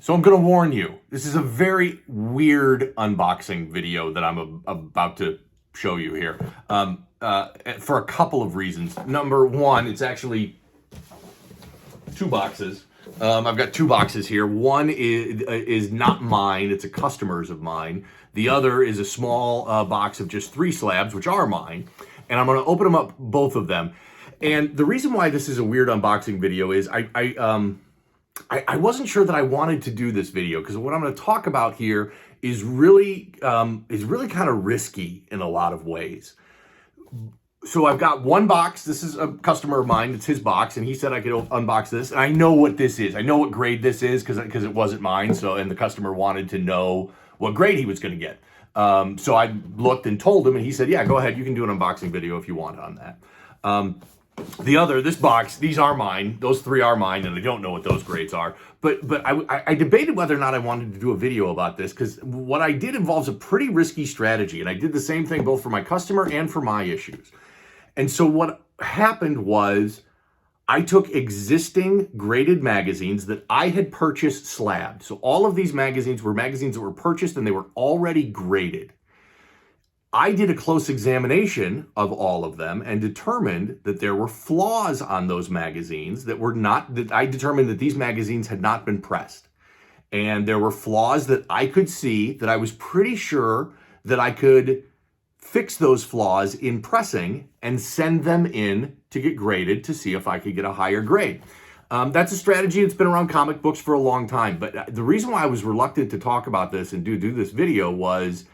So I'm going to warn you, this is a very weird unboxing video that I'm about to show you here for a couple of reasons. Number one, it's actually two boxes. I've got two boxes here. One is not mine, it's a customer's of mine. The other is a small box of just 3 slabs, which are mine. And I'm going to open them up, both of them. And the reason why this is a weird unboxing video is I wasn't sure that I wanted to do this video because what I'm going to talk about here is really kind of risky in a lot of ways. So I've got one box. This is a customer of mine. It's his box, and he said I could unbox this. And I know what this is. I know what grade this is because it wasn't mine. And the customer wanted to know what grade he was going to get. So I looked and told him, and he said, "Yeah, go ahead. You can do an unboxing video if you want on that." This box, these are mine. Those 3 are mine, and I don't know what those grades are. But I debated whether or not I wanted to do a video about this because what I did involves a pretty risky strategy, and I did the same thing both for my customer and for my issues. And so what happened was I took existing graded magazines that I had purchased slabbed. So all of these magazines were magazines that were purchased and they were already graded. I did a close examination of all of them and determined that there were flaws on those magazines that I determined that these magazines had not been pressed. And there were flaws that I could see that I was pretty sure that I could fix those flaws in pressing and send them in to get graded to see if I could get a higher grade. That's a strategy that's been around comic books for a long time. But the reason why I was reluctant to talk about this and do this video was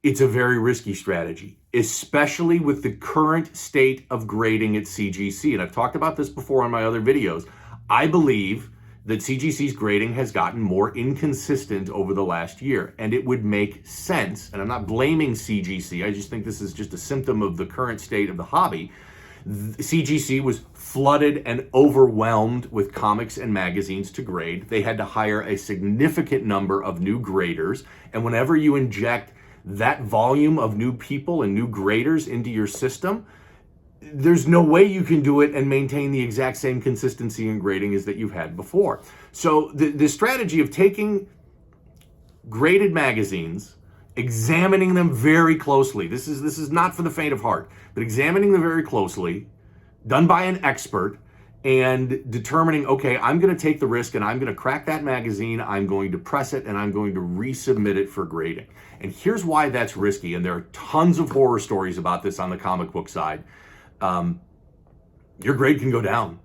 it's a very risky strategy, especially with the current state of grading at CGC. And I've talked about this before on my other videos. I believe that CGC's grading has gotten more inconsistent over the last year. And it would make sense, and I'm not blaming CGC, I just think this is just a symptom of the current state of the hobby. CGC was flooded and overwhelmed with comics and magazines to grade. They had to hire a significant number of new graders. And whenever you inject that volume of new people and new graders into your system, there's no way you can do it and maintain the exact same consistency in grading as that you've had before. So the strategy of taking graded magazines, examining them very closely, this is not for the faint of heart, but examining them very closely, done by an expert, and determining, okay, I'm going to take the risk and I'm going to crack that magazine, I'm going to press it, and I'm going to resubmit it for grading. And here's why that's risky, and there are tons of horror stories about this on the comic book side. Your grade can go down.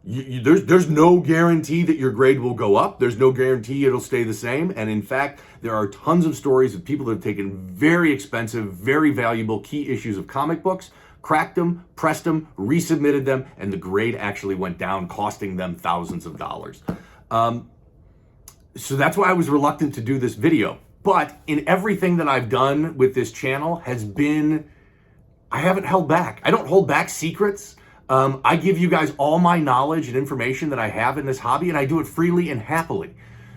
There's no guarantee that your grade will go up. There's no guarantee it'll stay the same. And in fact, there are tons of stories of people that have taken very expensive, very valuable key issues of comic books, cracked them, pressed them, resubmitted them, and the grade actually went down, costing them thousands of dollars. So that's why I was reluctant to do this video. But in everything that I've done with this channel has been, I haven't held back. I don't hold back secrets. I give you guys all my knowledge and information that I have in this hobby, and I do it freely and happily.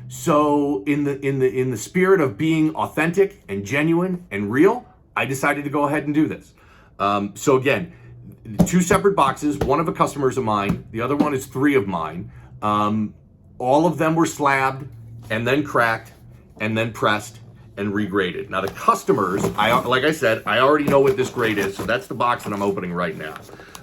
So in the spirit of being authentic and genuine and real, I decided to go ahead and do this. So again, 2 separate boxes, one of a customer's of mine, the other one is 3 of mine. All of them were slabbed and then cracked and then pressed and regraded. Now the customers, like I said, I already know what this grade is, so that's the box that I'm opening right now.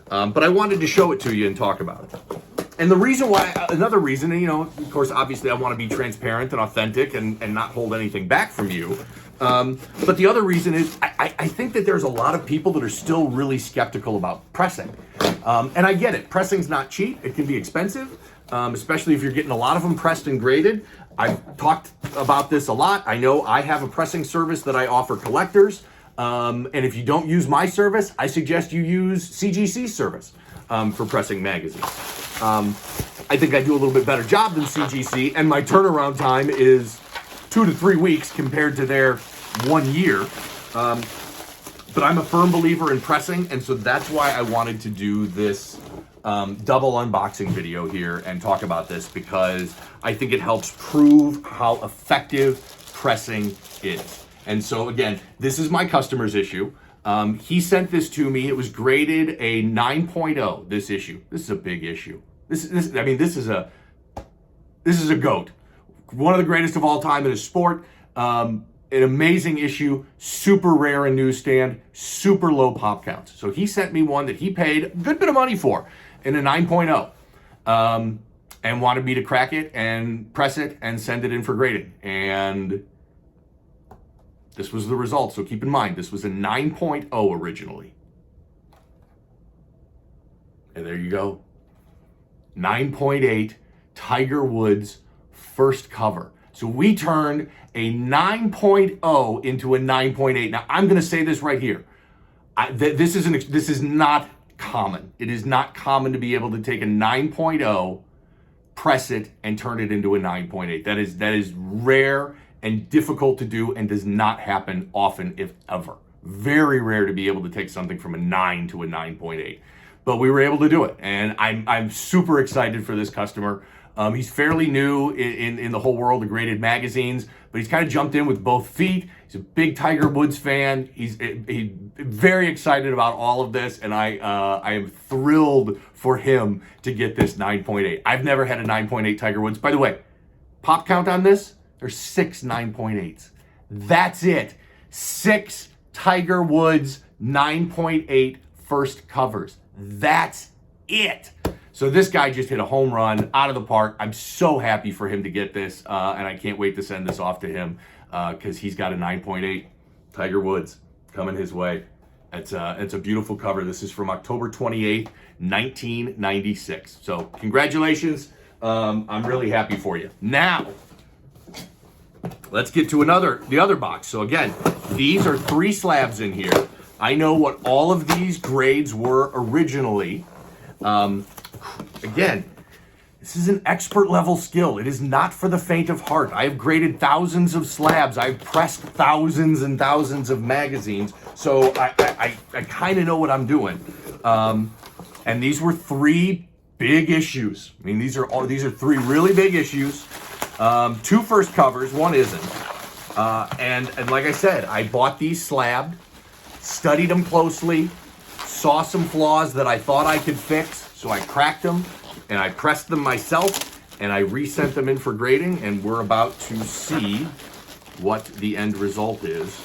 But I wanted to show it to you and talk about it. And the reason why, another reason, and of course, obviously I want to be transparent and authentic and not hold anything back from you. But the other reason is I think that there's a lot of people that are still really skeptical about pressing. And I get it. Pressing's not cheap. It can be expensive, especially if you're getting a lot of them pressed and graded. I've talked about this a lot. I know I have a pressing service that I offer collectors. And if you don't use my service, I suggest you use CGC's service for pressing magazines. I think I do a little bit better job than CGC, and my turnaround time is 2 to 3 weeks compared to their 1 year. But I'm a firm believer in pressing, and so that's why I wanted to do this double unboxing video here and talk about this, because I think it helps prove how effective pressing is. And so again, this is my customer's issue. He sent this to me. It was graded a 9.0, this issue. This is a big issue. This is a goat. one of the greatest of all time in his sport. An amazing issue, super rare in newsstand, super low pop counts. So he sent me one that he paid a good bit of money for in a 9.0, and wanted me to crack it and press it and send it in for grading. And this was the result. So keep in mind, this was a 9.0 originally. And there you go. 9.8 Tiger Woods first cover. So we turned a 9.0 into a 9.8. Now I'm going to say this right here. This is not common. It is not common to be able to take a 9.0, press it, and turn it into a 9.8. That is rare and difficult to do, and does not happen often, if ever. Very rare to be able to take something from a 9 to a 9.8. But we were able to do it, and I'm super excited for this customer. He's fairly new in the whole world of graded magazines, but he's kind of jumped in with both feet. He's a big Tiger Woods fan. He's very excited about all of this, and I am thrilled for him to get this 9.8. I've never had a 9.8 Tiger Woods. By the way, pop count on this, there's 6 9.8s. That's it. 6 Tiger Woods 9.8 first covers. That's it. So this guy just hit a home run out of the park. I'm so happy for him to get this, and I can't wait to send this off to him, because he's got a 9.8 Tiger Woods coming his way. It's a beautiful cover. This is from October 28th, 1996. So congratulations. I'm really happy for you. Now, let's get to the other box. So again, these are 3 slabs in here. I know what all of these grades were originally. Again, this is an expert level skill. It is not for the faint of heart. I've graded thousands of slabs. I've pressed thousands and thousands of magazines. So I kind of know what I'm doing. And these were 3 big issues. I mean, these are 3 really big issues. 2 first covers, 1 isn't. And like I said, I bought these slabbed, studied them closely, saw some flaws that I thought I could fix. So I cracked them and I pressed them myself and I resent them in for grading, and we're about to see what the end result is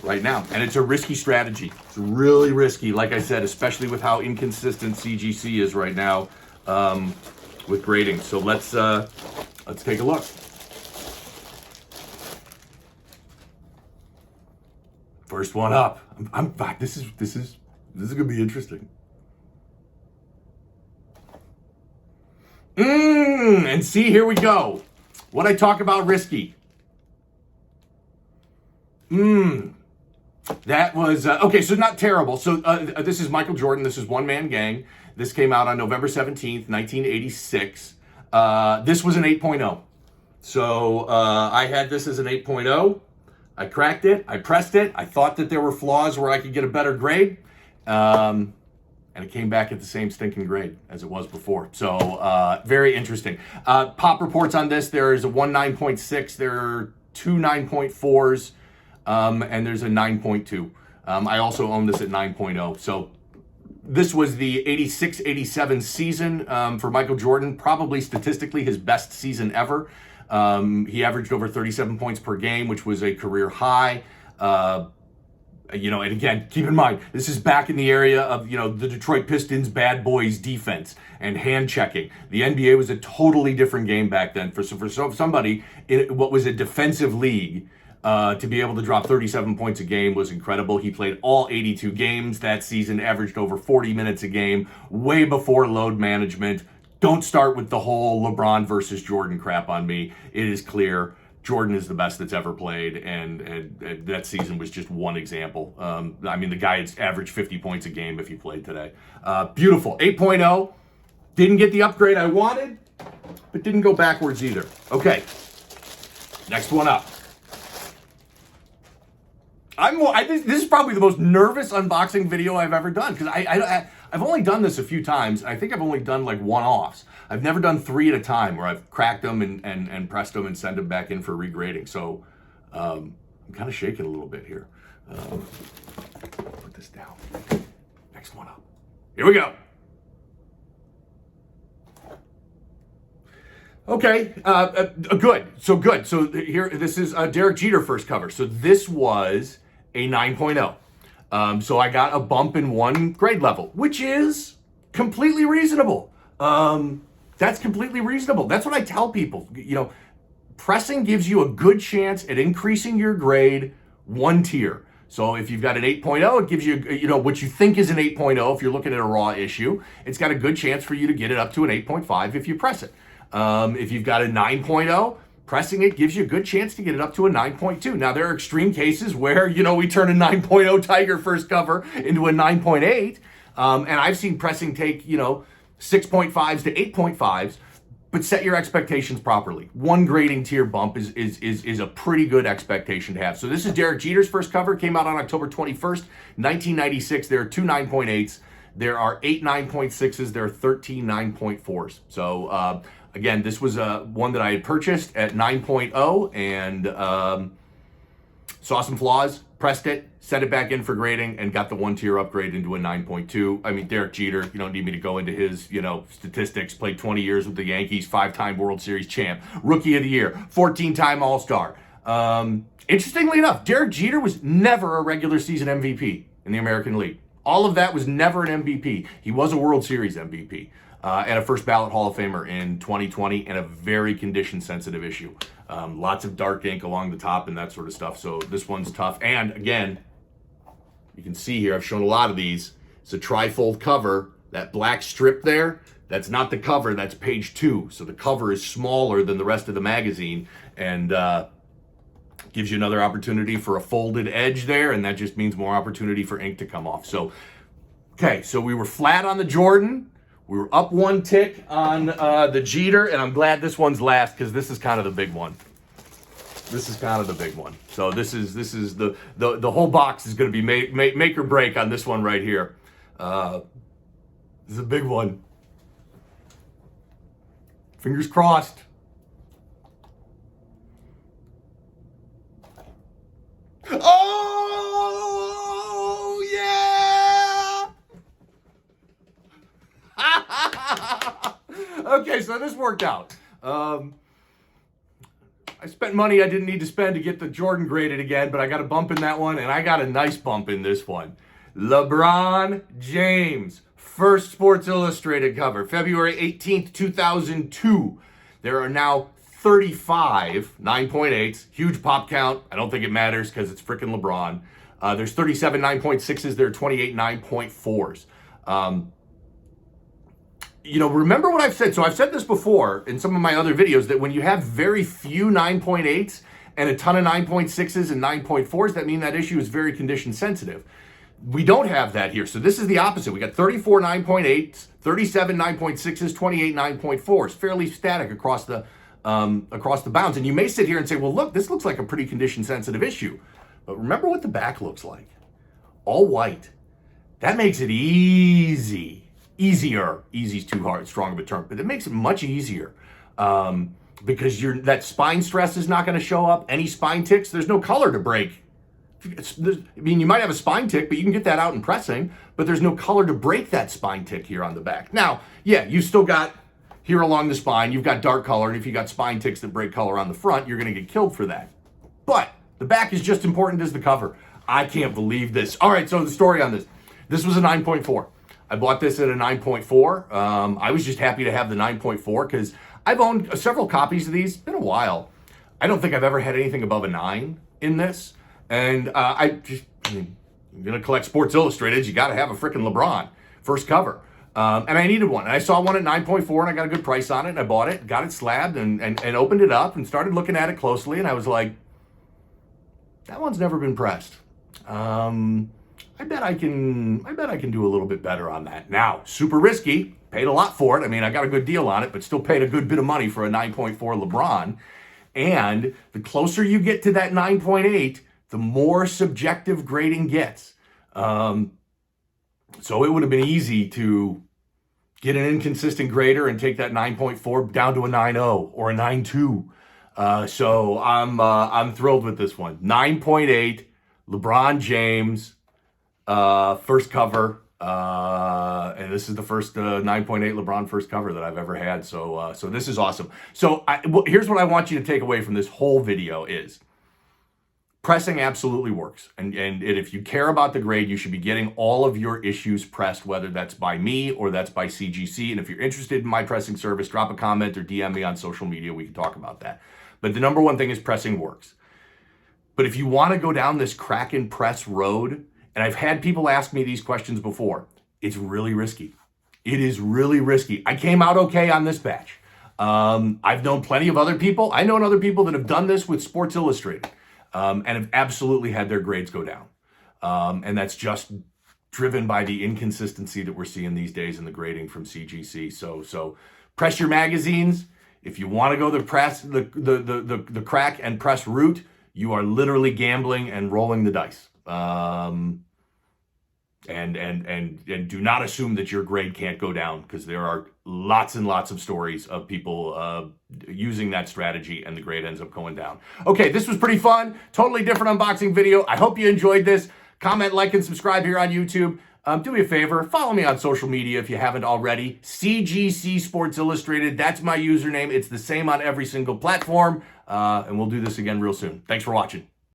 right now. And it's a risky strategy. It's really risky, like I said, especially with how inconsistent CGC is right now with grading. So let's take a look. First one up. I'm back. This is gonna be interesting. And see, here we go. What I talk about risky. That was, okay, so not terrible. So this is Michael Jordan. This is One Man Gang. This came out on November 17th, 1986. This was an 8.0. So I had this as an 8.0. I cracked it. I pressed it. I thought that there were flaws where I could get a better grade. And it came back at the same stinking grade as it was before. So very interesting. Pop reports on this. There is a 1 9.6. There are 2 9.4s. And there's a 9.2. I also own this at 9.0. So this was the 86-87 season for Michael Jordan. Probably statistically his best season ever. He averaged over 37 points per game, which was a career high. And again, keep in mind, this is back in the area of, the Detroit Pistons bad boys defense and hand checking. The NBA was a totally different game back then. For somebody in what was a defensive league, to be able to drop 37 points a game was incredible. He played all 82 games that season, averaged over 40 minutes a game, way before load management. Don't start with the whole LeBron versus Jordan crap on me. It is clear Jordan is the best that's ever played, and that season was just one example. The guy had averaged 50 points a game if he played today. Beautiful. 8.0. Didn't get the upgrade I wanted, but didn't go backwards either. Okay. Next one up. This is probably the most nervous unboxing video I've ever done, because I've only done this a few times. I think I've only done like one-offs. I've never done 3 at a time where I've cracked them and pressed them and sent them back in for regrading. So I'm kind of shaking a little bit here. Put this down. Next one up. Here we go. Okay, good. So good. So here, this is Derek Jeter first cover. So this was a 9.0. So I got a bump in one grade level, which is completely reasonable. That's completely reasonable. That's what I tell people. You know, pressing gives you a good chance at increasing your grade one tier. So if you've got an 8.0, it gives you, you know, what you think is an 8.0 if you're looking at a raw issue. It's got a good chance for you to get it up to an 8.5 if you press it. If you've got a 9.0, pressing it gives you a good chance to get it up to a 9.2. Now, there are extreme cases where, you know, we turn a 9.0 Tiger first cover into a 9.8. And I've seen pressing take, you know, 6.5s to 8.5s, but set your expectations properly. One grading tier bump is a pretty good expectation to have. So this is Derek Jeter's first cover. Came out on October 21st, 1996. There are two 9.8s. There are 8 9.6s. There are 13 9.4s. So, again, this was one that I had purchased at 9.0 and saw some flaws, pressed it, set it back in for grading, and got the one tier upgrade into a 9.2. I mean, Derek Jeter, you don't need me to go into his, you know, statistics. Played 20 years with the Yankees, 5-time World Series champ, Rookie of the Year, 14-time All-Star. Interestingly enough, Derek Jeter was never a regular season MVP in the American League. All of that was never an MVP. He was a World Series MVP. And a first ballot Hall of Famer in 2020, and a very condition-sensitive issue. Lots of dark ink along the top and that sort of stuff. So this one's tough. And again, you can see here, I've shown a lot of these. It's a trifold cover. That black strip there, that's not the cover, that's page 2. So the cover is smaller than the rest of the magazine, and gives you another opportunity for a folded edge there, and that just means more opportunity for ink to come off. So, okay, so we were flat on the Jordan. We were up one tick on the Jeter, and I'm glad this one's last because this is kind of the big one. This is kind of the big one. So this is the whole box is going to be make or break on this one right here. This is a big one. Fingers crossed. Oh yeah! Okay, so this worked out. I spent money I didn't need to spend to get the Jordan graded again, but I got a bump in that one, and I got a nice bump in this one. LeBron James, first Sports Illustrated cover, February 18th, 2002. There are now 35 9.8s, huge pop count. I don't think it matters because it's freaking LeBron. There's 37 9.6s, there are 28 9.4s. You know, remember what I've said. So I've said this before in some of my other videos, that when you have very few 9.8s and a ton of 9.6s and 9.4s, that mean that issue is very condition sensitive. We don't have that here. So this is the opposite. We got 34 9.8s, 37 9.6s, 28 9.4s, fairly static across the bounds. And you may sit here and say, well, look, this looks like a pretty condition sensitive issue. But remember what the back looks like. All white. That makes it easy. Easier. Easy's too hard, strong of a term, but it makes it much easier because that spine stress is not going to show up. Any spine ticks, there's no color to break. I mean, you might have a spine tick, but you can get that out in pressing, but there's no color to break that spine tick here on the back. Now, yeah, you still got here along the spine, you've got dark color, and if you got spine ticks that break color on the front, you're going to get killed for that. But the back is just important as the cover. I can't believe this. All right, so the story on this. This was a 9.4. I bought this at a 9.4. I was just happy to have the 9.4 because I've owned several copies of these. It's been a while. I don't think I've ever had anything above a 9 in this. And you're going to collect Sports Illustrated, you got to have a freaking LeBron first cover. And I needed one. And I saw one at 9.4 and I got a good price on it. And I bought it, got it slabbed and opened it up and started looking at it closely. And I was like, that one's never been pressed. I bet I can do a little bit better on that. Now, super risky, paid a lot for it. I mean, I got a good deal on it, but still paid a good bit of money for a 9.4 LeBron. And the closer you get to that 9.8, the more subjective grading gets. So it would have been easy to get an inconsistent grader and take that 9.4 down to a 9.0 or a 9.2. So I'm thrilled with this one. 9.8, LeBron James, first cover. And this is the first 9.8 LeBron first cover that I've ever had. So this is awesome. So here's what I want you to take away from this whole video is pressing absolutely works. And if you care about the grade, you should be getting all of your issues pressed, whether that's by me or that's by CGC. And if you're interested in my pressing service, drop a comment or DM me on social media. We can talk about that. But the number one thing is pressing works. But if you want to go down this crack and press road, and I've had people ask me these questions before, it's really risky. It is really risky. I came out okay on this batch. I've known plenty of other people. I know other people that have done this with Sports Illustrated and have absolutely had their grades go down. And that's just driven by the inconsistency that we're seeing these days in the grading from CGC. So press your magazines. If you want to go the crack and press route, you are literally gambling and rolling the dice. And do not assume that your grade can't go down, because there are lots and lots of stories of people using that strategy and the grade ends up going down. Okay, this was pretty fun. Totally different unboxing video. I hope you enjoyed this. Comment, like, and subscribe here on YouTube. Do me a favor, follow me on social media if you haven't already. CGC Sports Illustrated, that's my username. It's the same on every single platform. And we'll do this again real soon. Thanks for watching.